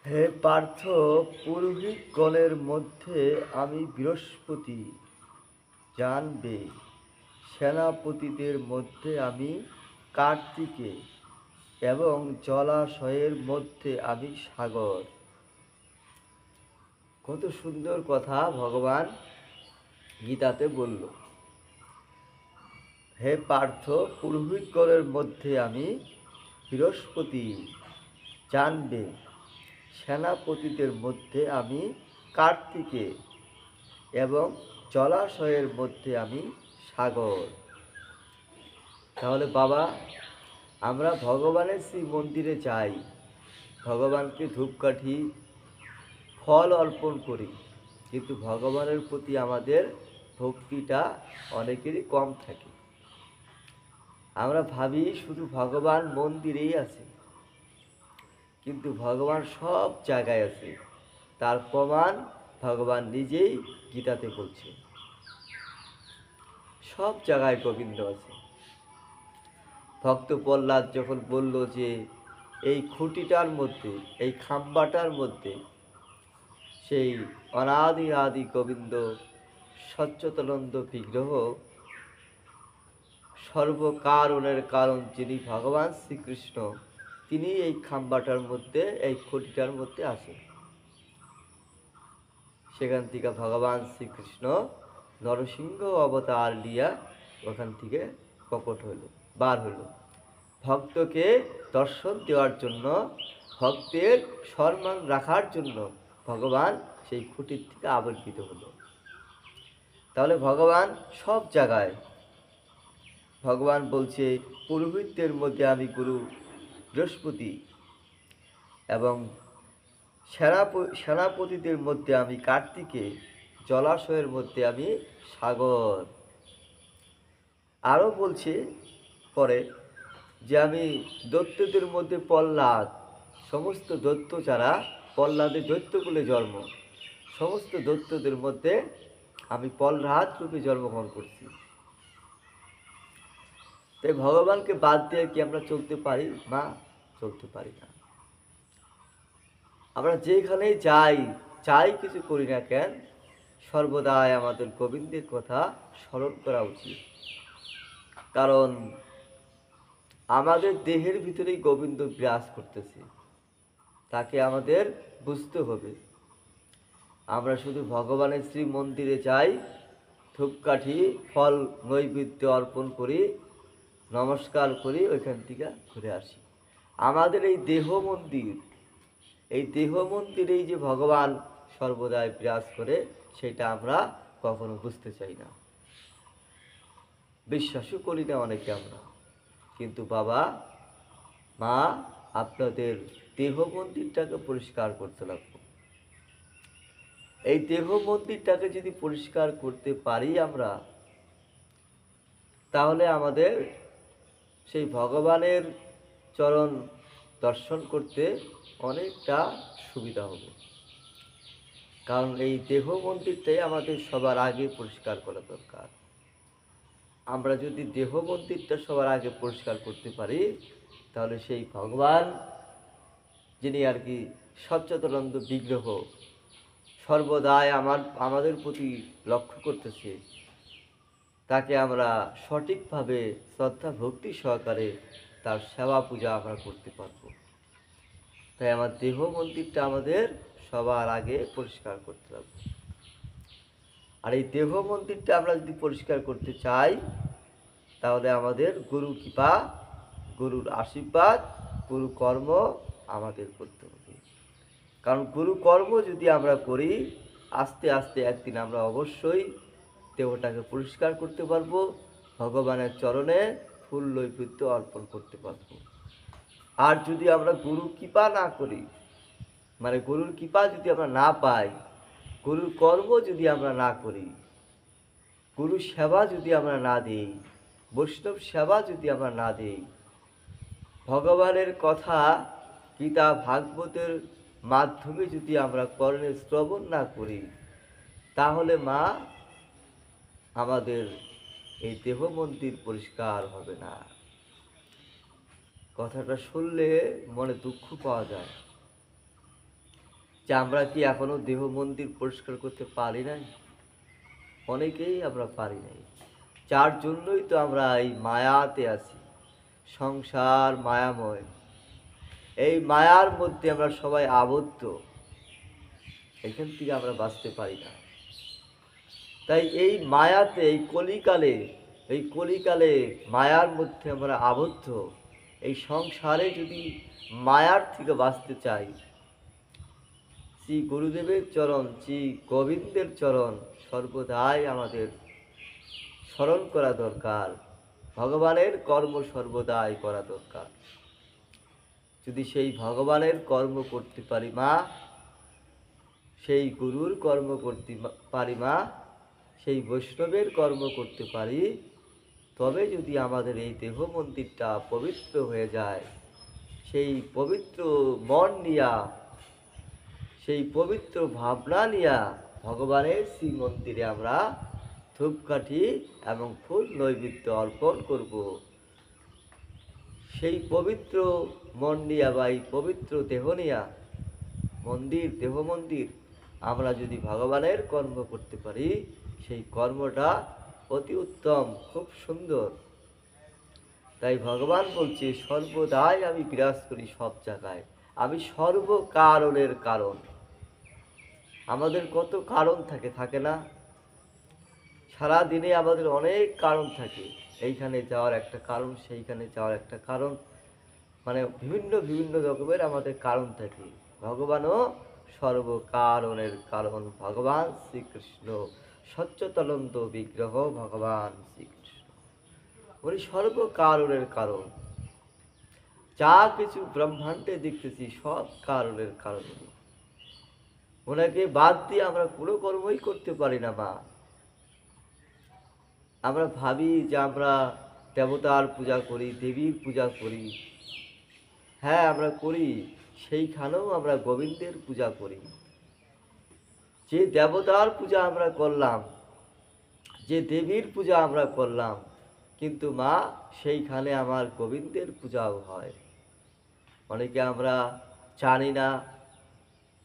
হে পার্থ, পুরোহিতগণের মধ্যে আমি বৃহস্পতি জানবে, সেনাপতিদের মধ্যে আমি কার্তিকে, এবং জলাশয়ের মধ্যে আমি সাগর। কত সুন্দর কথা ভগবান গীতাতে বলল। হে পার্থ, পুরোহিতগণের মধ্যে আমি বৃহস্পতি জানবে, সেনাপতিদের মধ্যে আমি কার্তিকে, এবং জলাশয়ের মধ্যে আমি সাগর। তাহলে বাবা, আমরা ভগবানের শ্রী মন্দিরে যাই, ভগবানকে ধূপকাঠি ফল অর্পণ করি, কিন্তু ভগবানের প্রতি আমাদের ভক্তিটা অনেকেরই কম থাকে। আমরা ভাবি শুধু ভগবান মন্দিরেই আছে, কিন্তু ভগবান সব জায়গায় আছে। তার প্রমাণ ভগবান নিজেই গীতাতে বলছে, সব জায়গায় গোবিন্দ আছে। ভক্ত প্রহ্লাদ যখন বলল যে এই খুঁটিটার মধ্যে, এই খাম্বাটার মধ্যে সেই অনাদি আদি গোবিন্দ সচ্চিদানন্দ বিগ্রহ, সর্বকারণের কারণ যিনি ভগবান শ্রীকৃষ্ণ, তিনি এই খাম্বাটার মধ্যে, এই খুঁটিটার মধ্যে আসেন। সেখান থেকে ভগবান শ্রীকৃষ্ণ নরসিংহ অবতার লিয়া ওখান থেকে প্রকট হইল, বার হইল, ভক্তকে দর্শন দেওয়ার জন্য, ভক্তের সম্মান রাখার জন্য ভগবান সেই খুঁটির থেকে আবির্ভূত হলো। তাহলে ভগবান সব জায়গায়। ভগবান বলছে পুরোহিতদের মধ্যে আমি গুরু বৃহস্পতি, এবং সেনাপতিদের মধ্যে আমি কার্তিকে, জলাশয়ের মধ্যে আমি সাগর। আরও বলছে পরে যে আমি দৈত্যদের মধ্যে প্রহ্লাদ, সমস্ত দৈত্য যারা, প্রহ্লাদের দৈত্যকুলে জন্ম, সমস্ত দৈত্যদের মধ্যে আমি প্রহ্লাদ রূপে জন্মগ্রহণ করছি। তাই ভগবানকে বাদ দিয়ে কি আমরা চলতে পারি? না, চলতে পারি না। আমরা যেখানেই যাই কিছু করি না কেন, সর্বদাই আমাদের গোবিন্দের কথা স্মরণ করা উচিত। কারণ আমাদের দেহের ভিতরেই গোবিন্দ বিরাজ করতেছে, তাকে আমাদের বুঝতে হবে। আমরা শুধু ভগবানের শ্রী মন্দিরে যাই, ধূপকাঠি ফল নৈবেদ্য অর্পণ করি, নমস্কার করি, ওইখান থেকে ঘুরে আসি। আমাদের এই দেহ মন্দির, এই দেহ মন্দিরেই যে ভগবান সর্বদাই বিরাজ করে, সেটা আমরা কখনো বুঝতে চাই না, বিশ্বাসও করি না অনেকে আমরা। কিন্তু বাবা মা, আপনাদের দেহ মন্দিরটাকে পরিষ্কার করতে লাগবে। এই দেহ মন্দিরটাকে যদি পরিষ্কার করতে পারি আমরা, তাহলে আমাদের সেই ভগবানের চরণ দর্শন করতে অনেকটা সুবিধা হবে। কারণ এই দেহ মন্দিরটাই আমাদের সবার আগে পরিষ্কার করা দরকার। আমরা যদি দেহ মন্দিরটা সবার আগে পরিষ্কার করতে পারি, তাহলে সেই ভগবান যিনি আর কি সচ্চিদানন্দ বিগ্রহ, সর্বদাই আমাদের প্রতি লক্ষ্য করতেছে, তাকে আমরা সঠিকভাবে শ্রদ্ধা ভক্তি সহকারে তার সেবা পূজা আমরা করতে পারব। তাই আমার দেহ মন্দিরটা আমাদের সবার আগে পরিষ্কার করতে হবে। আর এই দেহ মন্দিরটা আমরা যদি পরিষ্কার করতে চাই, তাহলে আমাদের গুরু কৃপা, গুরুর আশীর্বাদ, গুরু কর্ম আমাদের করতে হবে। কারণ গুরু কর্ম যদি আমরা করি, আস্তে আস্তে একদিন আমরা অবশ্যই দেহটাকে পরিষ্কার করতে পারবো, ভগবানের চরণে ফুল নৈবেদ্য অর্পণ করতে পারবো। আর যদি আমরা গুরু কৃপা না করি, মানে গুরুর কৃপা যদি আমরা না পাই, গুরুর কর্ম যদি আমরা না করি, গুরু সেবা যদি আমরা না দিই, বৈষ্ণব সেবা যদি আমরা না দিই, ভগবানের কথা গীতা ভাগবতের মাধ্যমে যদি আমরা কর্ণে শ্রবণ না করি, তাহলে মা আমাদের এই দেহ মন্দির পরিষ্কার হবে না। কথাটা শুনলে মনে দুঃখ পাওয়া যায়। যে আমরা কি এখনো দেহ মন্দির পরিষ্কার করতে পারি নাই? অনেকেই আমরা পারি নাই। যার জন্যই তো আমরা এই মায়াতে আছি। সংসার মায়াময়। এই মায়ার মধ্যে আমরা সবাই আবদ্ধ। এখান থেকে আমরা বাঁচতে পারি না। তাই এই মায়াতে, এই কলিকালে মায়ার মধ্যে আমরা আবদ্ধ। এই সংসারে যদি মায়ার থেকে বাঁচতে চাই, শ্রী গুরুদেবের চরণ, শ্রী গোবিন্দের চরণ সর্বদাই আমাদের স্মরণ করা দরকার। ভগবানের কর্ম সর্বদাই করা দরকার। যদি সেই ভগবানের কর্ম করতে পারি মা, সেই গুরুর কর্ম করতে পারি মা, সেই বৈষ্ণবের কর্ম করতে পারি, তবে যদি আমাদের এই দেহ মন্দিরটা পবিত্র হয়ে যায়, সেই পবিত্র মন নিয়া, সেই পবিত্র ভাবনা নিয়া ভগবানের শ্রী মন্দিরে আমরা ধূপকাঠি এবং ফুল নৈবেদ্য অর্পণ করব। সেই পবিত্র মন নিয়া বা এই পবিত্র দেহ নিয়া দেহ মন্দির আমরা যদি ভগবানের কর্ম করতে পারি, সেই কর্মটা অতি উত্তম, খুব সুন্দর। তাই ভগবান বলছে সর্বদাই আমি বিরাজ করি সব জায়গায়, আমি সর্বকারণের কারণ। আমাদের কত কারণ থাকে না? সারা দিনে আমাদের অনেক কারণ থাকে। এইখানে যাওয়ার একটা কারণ, সেইখানে যাওয়ার একটা কারণ, মানে বিভিন্ন রকমের আমাদের কারণ থাকে। ভগবানও সর্বকারণের কারণ। ভগবান শ্রীকৃষ্ণ সচ্চিদানন্দ বিগ্রহ ভগবান শ্রীকৃষ্ণ, উনি সর্বকারণের কারণ। যা কিছু ব্রহ্মাণ্ডে দেখতেছি সব কারণের কারণ। ওনাকে বাদ দিয়ে আমরা কোনো কর্মই করতে পারি না মা। আমরা ভাবি যে আমরা দেবতার পূজা করি, দেবীর পূজা করি। হ্যাঁ, আমরা করি, সেইখানেও আমরা গোবিন্দের পূজা করি। যে দেবতার পূজা আমরা করলাম, যে দেবীর পূজা আমরা করলাম, কিন্তু মা সেইখানে আমার গোবিন্দের পূজাও হয়। অনেকে আমরা জানি না,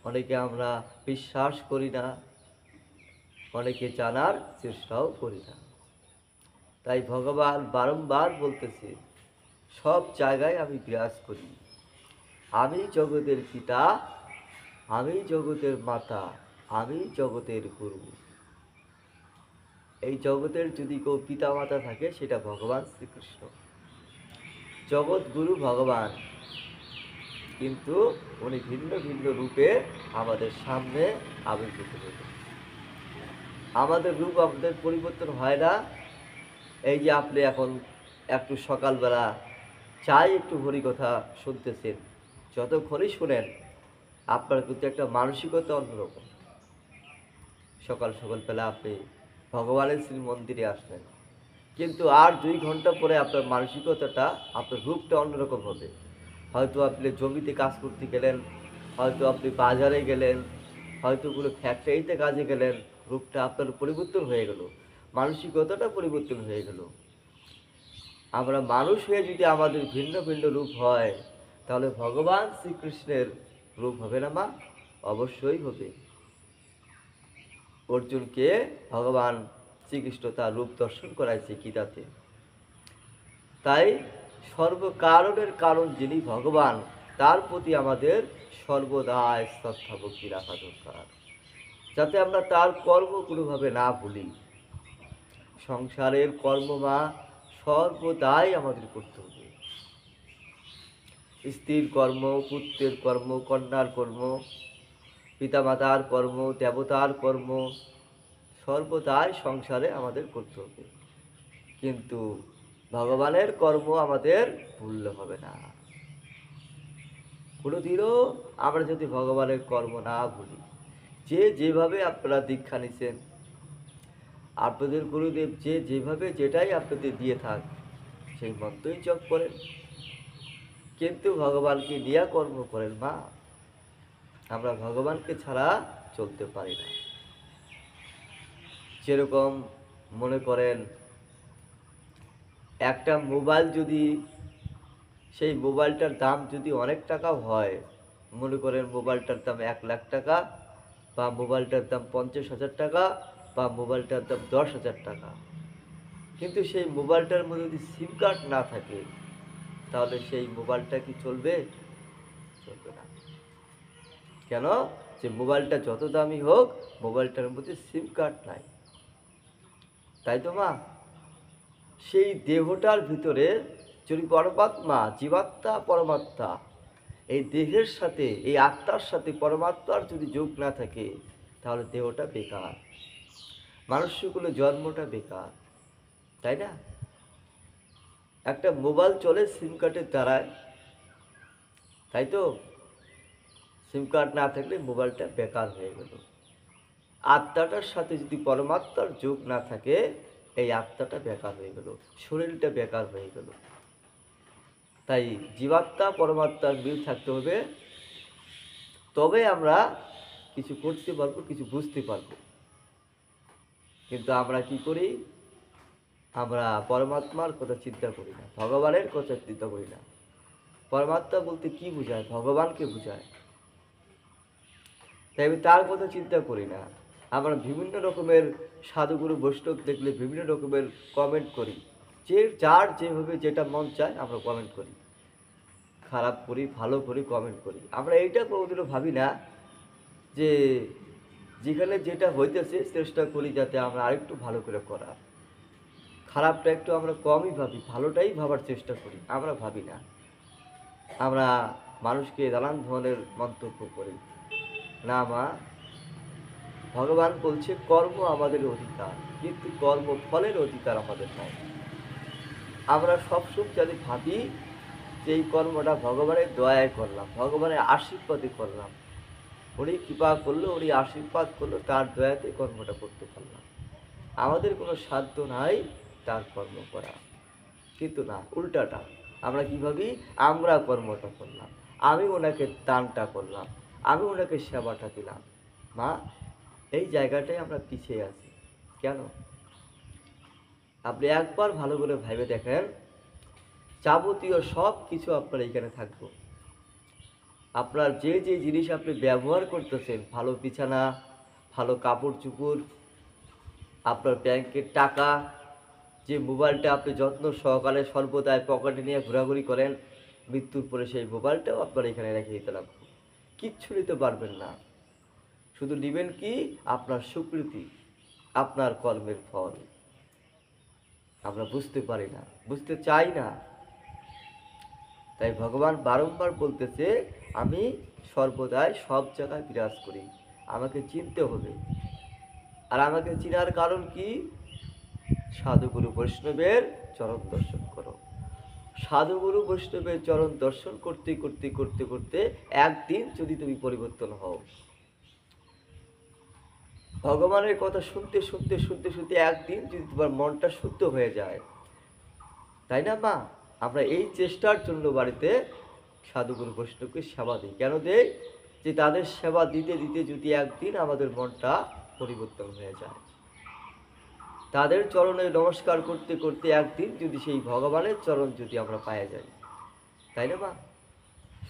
অনেকে আমরা বিশ্বাস করি না, অনেকে জানার চেষ্টাও করি না। তাই ভগবান বারংবার বলতেছে সব জায়গায় আমি বিরাজ করি, আমি জগতের পিতা, আমি জগতের মাতা, আমি জগতের গুরু। এই জগতের যদি কেউ পিতা মাতা থাকে সেটা ভগবান শ্রীকৃষ্ণ, জগৎ গুরু ভগবান। কিন্তু উনি ভিন্ন রূপে আমাদের সামনে আবির্ভূত হতেন। আমাদের রূপ আমাদের পরিবর্তন হয় না। এই যে আপনি এখন একটু সকালবেলা চাই একটু হরিকথা শুনতেছেন, যতক্ষণই শুনেন আপনার কিন্তু একটা মানসিকতা অন্যরকম। সকালবেলা আপনি ভগবানের শ্রী মন্দিরে আসলেন, কিন্তু আর 2 ঘন্টা পরে আপনার মানসিকতাটা, আপনার রূপটা অন্যরকম হবে। হয়তো আপনি জমিতে কাজ করতে গেলেন, হয়তো আপনি বাজারে গেলেন, হয়তো কোনো ফ্যাক্টরিতে কাজে গেলেন, রূপটা আপনার পরিবর্তন হয়ে গেল, মানসিকতাটা পরিবর্তন হয়ে গেল। আমরা মানুষ হয়ে যদি আমাদের ভিন্ন রূপ হয়, তাহলে ভগবান শ্রীকৃষ্ণের রূপ হবে না মা? অবশ্যই হবে। অর্জুনকে ভগবান শ্রীকৃষ্ণ তার রূপ দর্শন করাইছে গীতাতে। তাই সর্বকারণের কারণ যিনি ভগবান, তার প্রতি আমাদের সর্বদাই শ্রদ্ধা ভক্তি রাখা দরকার, যাতে আমরা তার কর্ম কোনোভাবে না ভুলি। সংসারের কর্ম মা সর্বদাই আমাদের করতে হবে। স্ত্রীর কর্ম, পুত্রের কর্ম, কন্যার কর্ম, পিতামাতার কর্ম, দেবতার কর্ম, সর্বদাই সংসারে আমাদের করতে হবে। কিন্তু ভগবানের কর্ম আমাদের ভুললে হবে না। কোনোদিনও আমরা যদি ভগবানের কর্ম না ভুলি, যেভাবে আপনারা দীক্ষা নিছেন, আপনাদের গুরুদেব যেভাবে যেটাই আপনাদের দিয়ে থাক, সেই মন্ত্রই জপ করেন, কিন্তু ভগবানকে নিয়ে কর্ম করেন মা। আমরা ভগবানকে ছাড়া চলতে পারি না। যেরকম মনে করেন একটা মোবাইল, যদি সেই মোবাইলটার দাম যদি অনেক টাকাও হয়, মনে করেন মোবাইলটার দাম 1,00,000 টাকা, বা মোবাইলটার দাম 50,000 টাকা, বা মোবাইলটার দাম 10,000 টাকা। কিন্তু সেই মোবাইলটার মধ্যে যদি সিম কার্ড না থাকে, তাহলে সেই মোবাইলটা কি চলবে? চলবে না। কেন? যে মোবাইলটা যত দামি হোক, মোবাইলটার মধ্যে সিম কার্ড নাই। তাই তো মা? সেই দেহটার ভিতরে যদি পরমাত্মা, জীবাত্মা, পরমাত্মা, এই দেহের সাথে, এই আত্মার সাথে পরমাত্মার যদি যোগ না থাকে, তাহলে দেহটা বেকার, মানুষগুলো জন্মটা বেকার। তাই না? একটা মোবাইল চলে সিম কার্ডের দ্বারায়, তাই তো? সিম কার্ড না থাকলে মোবাইলটা বেকার হয়ে গেল। আত্মাটার সাথে যদি পরমাত্মার যোগ না থাকে, এই আত্মাটা বেকার হয়ে গেল, শরীরটা বেকার হয়ে গেল। তাই জীবাত্মা পরমাত্মার মিল থাকতে হবে, তবে আমরা কিছু করতে পারবো, কিছু বুঝতে পারবো। কিন্তু আমরা কি করি? আমরা পরমাত্মার কথা চিন্তা করি না, ভগবানের কথা চিন্তা করি না। পরমাত্মা বলতে কি বোঝায়? ভগবানকে বোঝায়। তাই আমি তার কথা চিন্তা করি না। আমরা বিভিন্ন রকমের সাধুগুরু বৈষ্ণব দেখলে বিভিন্ন রকমের কমেন্ট করি, যে যার যেভাবে যেটা মন চায় আমরা কমেন্ট করি, খারাপ করি, ভালো করি, কমেন্ট করি। আমরা এইটা কোনোদিনও ভাবি না যে যেখানে যেটা হইতেছে চেষ্টা করি যাতে আমরা আরেকটু ভালো করে করার। খারাপটা একটু আমরা কমই ভাবি, ভালোটাই ভাবার চেষ্টা করি, আমরা ভাবি না। আমরা মানুষকে নানান ধরনের মন্তব্য করি। না মা, ভগবান বলছে কর্ম আমাদের অধিকার, কিন্তু কর্ম ফলের অধিকার আমাদের নাই। আমরা সবসময় যদি ভাবি যে এই কর্মটা ভগবানের দয়ায় করলাম, ভগবানের আশীর্বাদে করলাম, উনি কৃপা করলো, উনি আশীর্বাদ করলো, তার দয়াতে কর্মটা করতে পারলাম, আমাদের কোনো সাধ্য নাই তার কর্ম করা। কিন্তু না, উল্টাটা আমরা কি ভাবি? আমরা কর্মটা করলাম, আমি ওনাকে দানটা করলাম, আমি ওনাকে সেবাটা দিলাম। মা, এই জায়গাটায় আমরা পিছিয়ে আছি। কেন? আপনি একবার ভালো করে ভেবে দেখেন, যাবতীয় সব কিছু আপনার এখানে থাকবে। আপনার যে যে জিনিস আপনি ব্যবহার করতেছেন, ভালো বিছানা, ভালো কাপড় চোপড়, আপনার ব্যাংকের টাকা, যে মোবাইলটা আপনি যত্ন সহকারে সর্বদাই পকেটে নিয়ে ঘোরাঘুরি করেন, মৃত্যুর পরে সেই মোবাইলটাও আপনার এখানে রেখে দিতে লাগবে। কিচ্ছু নিতে পারবেন না। শুধু নেবেন কি? আপনার স্বীকৃতি, আপনার কর্মের ফল। আমরা বুঝতে পারি না, বুঝতে চাই না। তাই ভগবান বারংবার বলতেছে, আমি সর্বদাই সব জায়গায় বিরাজ করি, আমাকে চিনতে হবে। আর আমাকে চিনার কারণ কি? সাধুগুরু বৈষ্ণবের চরণ দর্শন করো। সাধুগুরু বৈষ্ণবের চরণ দর্শন করতে করতে করতে করতে একদিন যদি তুমি পরিবর্তন হও, ভগবানের কথা শুনতে শুনতে শুনতে শুনতে একদিন যদি তোমার মনটা শুদ্ধ হয়ে যায়, তাই না মা? আমরা এই চেষ্টার জন্য বাড়িতে সাধুগুরু বৈষ্ণবকে সেবা দিই। কেন দেই? যে তাদের সেবা দিতে দিতে যদি একদিন আমাদের মনটা পরিবর্তন হয়ে যায়, তাদের চরণে নমস্কার করতে করতে একদিন যদি সেই ভগবানের চরণ যদি আমরা পায়ে যাই, তাই না মা?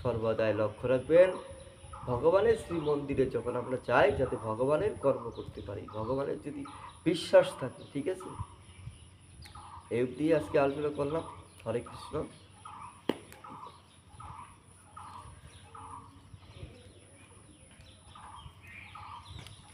সর্বদাই লক্ষ্য রাখবেন, ভগবানের শ্রী মন্দিরে যখন আমরা চাই, যাতে ভগবানের কর্ম করতে পারি, ভগবানের যদি বিশ্বাস থাকে। ঠিক আছে? এই অবধি আজকে আলোচনা করলাম। হরে কৃষ্ণ।